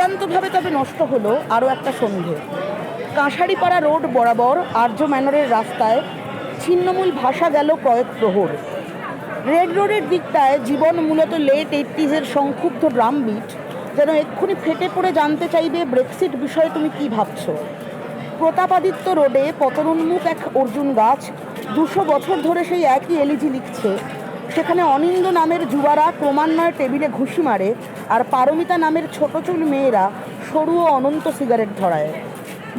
চূড়ান্তভাবে তবে নষ্ট হলো আরও একটা সন্ধে। কাঁসারিপাড়া রোড বরাবর আর্য ম্যানরের রাস্তায় ছিন্নমূল ভাষা গেল কয়েক প্রহর। রেড রোডের দিকটায় জীবন মূলত লেট 80s সংক্ষুব্ধ ড্রাম বিট যেন এক্ষুনি ফেটে পড়ে জানতে চাইবে ব্রেক্সিট বিষয়ে তুমি কি ভাবছো। প্রতাপাদিত্য রোডে পতনোন্মুখ এক অর্জুন গাছ 200 বছর ধরে সেই একই এলিজি লিখছে। সেখানে অনিন্দ নামের যুবারা ক্রমান্বয়ে টেবিলে ঘুষি মারে, আর পারমিতা নামের ছোট চুল মেয়েরা সরু ও অনন্ত সিগারেট ধরায়।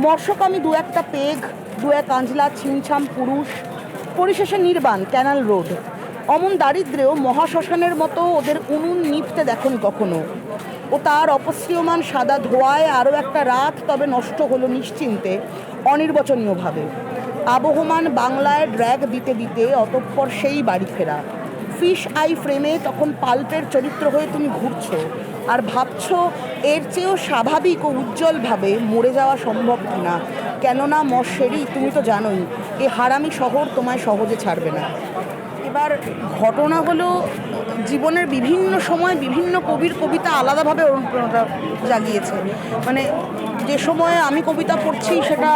মৎস্যকামী দু একটা পেঘ, দু এক আঞ্জলা ছিমছাম পুরুষ, পরিশেষে নির্বাণ ক্যানাল রোড। অমন দারিদ্র্যেও মহাশ্মশানের মতো ওদের উনুন নিভতে দেখনি কখনো। ও তার অপসৃয়মান সাদা ধোঁয়ায় আরও একটা রাত তবে নষ্ট হলো নিশ্চিন্তে, অনির্বচনীয়ভাবে। আবহমান বাংলায় ড্র্যাগ দিতে দিতে অতঃপর সেই বাড়ি ফেরা। ফিশ আই ফ্রেমে তখন পাল্পের চরিত্র হয়ে তুমি ঘুরছো আর ভাবছো এর চেয়েও স্বাভাবিক ও উজ্জ্বলভাবে মরে যাওয়া সম্ভব কিনা। কেননা মশেরি তুমি তো জানোই, এ হারামি শহর তোমায় সহজে ছাড়বে না। এবার ঘটনা হলো, জীবনের বিভিন্ন সময় বিভিন্ন কবির কবিতা আলাদাভাবে অনুপ্রেরণা জাগিয়েছে। মানে যে সময়ে আমি কবিতা পড়ছি সেটা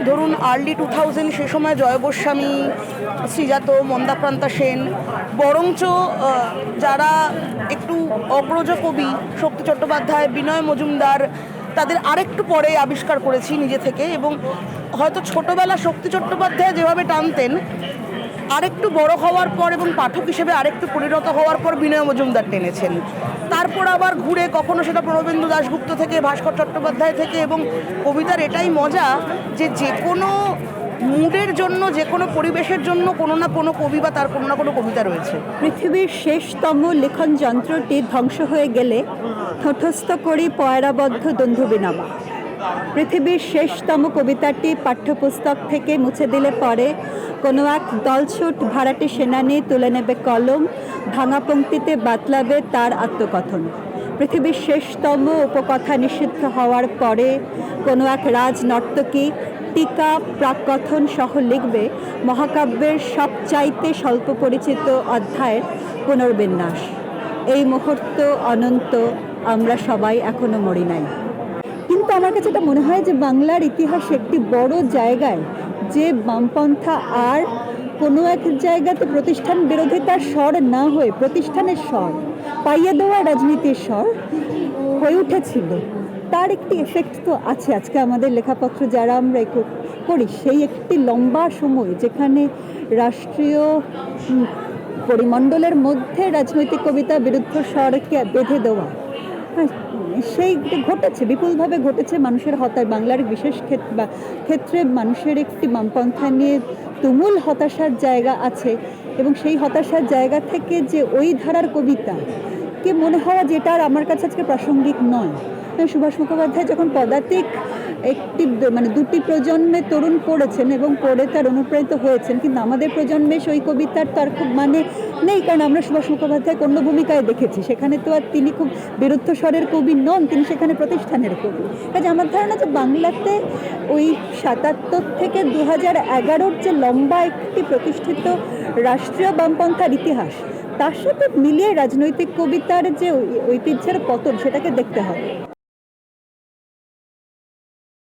ধরুন আর্লি 2000, সে সময় জয় গোস্বামী, শ্রীজাত, মন্দাক্রান্তা সেন, বরঞ্চ যারা একটু অগ্রজ কবি শক্তি চট্টোপাধ্যায়, বিনয় মজুমদার, তাদের আরেকটু পরে আবিষ্কার করেছি নিজে থেকে। এবং হয়তো ছোটোবেলা শক্তি চট্টোপাধ্যায় যেভাবে টানতেন, আরেকটু বড় হওয়ার পর এবং পাঠক হিসেবে আরেকটু পরিণত হওয়ার পর বিনয় মজুমদার টেনেছেন। তারপর আবার ঘুরে কখনো সেটা প্রণবেন্দু দাশগুপ্ত থেকে, ভাস্কর চট্টোপাধ্যায় থেকে। এবং কবিতার এটাই মজা যে যে কোনো মুডের জন্য, যে কোনো পরিবেশের জন্য কোনো না কোনো কবি বা তার কোনো না কোনো কবিতা রয়েছে। পৃথিবীর শেষতম লেখন যন্ত্রটি ধ্বংস হয়ে গেলে ঠোঁটস্থ করি পয়রাবদ্ধ দন্ধুবিনামা। পৃথিবীর শেষতম কবিতাটি পাঠ্যপুস্তক থেকে মুছে দিলে পরে কোনো এক দলছুট ভাড়াটে সেনানি তুলে নেবে কলম, ভাঙা পংক্তিতে বাতলাবে তার আত্মকথন। পৃথিবীর শেষতম উপকথা নিষিদ্ধ হওয়ার পরে কোনো এক রাজনর্তকী টিকা প্রাককথন সহ লিখবে মহাকাব্যের সবচাইতে স্বল্প পরিচিত অধ্যায়ের পুনর্বিন্যাস। এই মুহূর্ত অনন্ত, আমরা সবাই এখনো মরি নাই। কিন্তু আমার কাছে এটা মনে হয় যে বাংলার ইতিহাসে একটি বড় জায়গায় যে বামপন্থা আর কোনো এক জায়গাতে প্রতিষ্ঠান বিরোধিতার স্বর না হয়ে প্রতিষ্ঠানের স্বর, পাইয়ে দেওয়া রাজনীতির স্বর হয়ে উঠেছিল, তার একটি এফেক্ট তো আছে আজকে আমাদের লেখাপত্র যারা আমরা করি। সেই একটি লম্বা সময় যেখানে রাষ্ট্রীয় পরিমণ্ডলের মধ্যে রাজনৈতিক কবিতা বিরুদ্ধ স্বরকে বেঁধে দেওয়া, সেই ঘটেছে, বিপুলভাবে ঘটেছে। মানুষের হতাশা, বাংলার বিশেষ ক্ষেত্রে মানুষের একটি বামপন্থা নিয়ে তুমুল হতাশার জায়গা আছে। এবং সেই হতাশার জায়গা থেকে যে ওই ধারার কবিতা কে মনে হওয়া, যেটা আর আমার কাছে আজকে প্রাসঙ্গিক নয়। সুভাষ মুখোপাধ্যায় যখন পদাতিক একটি দুটি প্রজন্মে তরুণ পড়েছেন এবং পড়ে তার অনুপ্রাণিত হয়েছেন, কিন্তু আমাদের প্রজন্মে সেই কবিতার তার খুব নেই, কারণ আমরা সুভাষ মুখোপাধ্যায় অন্য ভূমিকায় দেখেছি। সেখানে তো আর তিনি খুব বিরুদ্ধ স্বরের কবি নন, তিনি সেখানে প্রতিষ্ঠানের কবি। কাজে আমার ধারণা যে বাংলাতে ওই 77 থেকে 2011 যে লম্বা একটি প্রতিষ্ঠিত রাষ্ট্রীয় বামপন্থার ইতিহাস, তার সাথে মিলিয়ে রাজনৈতিক কবিতার যে ঐতিহ্যের পতন, সেটাকে দেখতে হবে।